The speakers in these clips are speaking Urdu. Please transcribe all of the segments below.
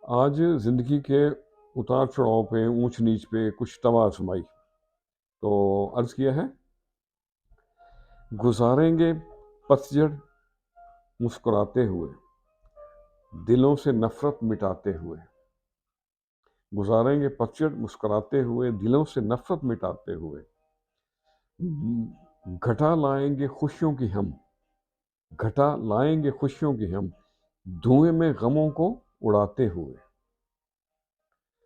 آج زندگی کے اتار چڑھاؤ پہ، اونچ نیچ پہ کچھ طبع آزمائی تو عرض کیا ہے، گزاریں گے پتجھڑ مسکراتے ہوئے، دلوں سے نفرت مٹاتے ہوئے۔ گزاریں گے پتجھڑ مسکراتے ہوئے، دلوں سے نفرت مٹاتے ہوئے۔ گھٹا لائیں گے خوشیوں کی ہم، گھٹا لائیں گے خوشیوں کی ہم، دھوئیں میں غموں کو اڑاتے ہوئے۔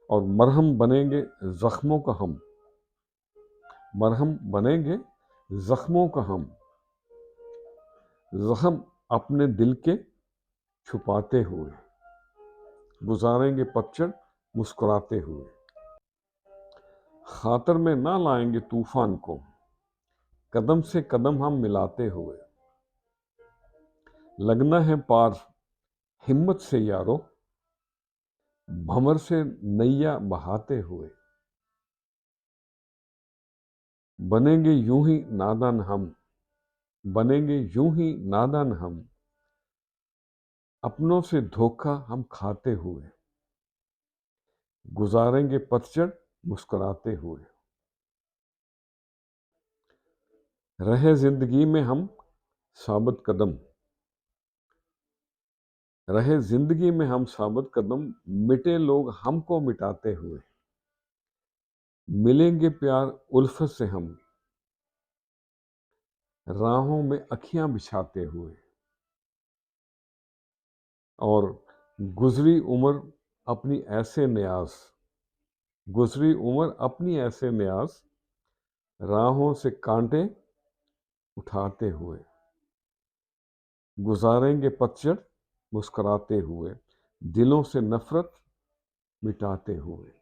اور مرہم بنیں گے زخموں کا ہم، مرہم بنیں گے زخموں کا ہم، زخم اپنے دل کے چھپاتے ہوئے۔ گزاریں گے پتجھڑ مسکراتے ہوئے۔ خاطر میں نہ لائیں گے طوفان کو، قدم سے قدم ہم ملاتے ہوئے۔ لگنا ہے پار ہمت سے یارو، بھنور سے نیا بہاتے ہوئے۔ بنیں گے یوں ہی نادان ہم، بنیں گے یوں ہی نادان ہم، اپنوں سے دھوکہ ہم کھاتے ہوئے۔ گزاریں گے پتجھڑ مسکراتے ہوئے۔ رہے زندگی میں ہم ثابت قدم، رہے زندگی میں ہم ثابت قدم، مٹے لوگ ہم کو مٹاتے ہوئے۔ ملیں گے پیار الفت سے ہم، راہوں میں اکھیاں بچھاتے ہوئے۔ اور گزری عمر اپنی ایسے نیاز، گزری عمر اپنی ایسے نیاز، راہوں سے کانٹے اٹھاتے ہوئے۔ گزاریں گے پتجھڑ مسکراتے ہوئے، دلوں سے نفرت مٹاتے ہوئے۔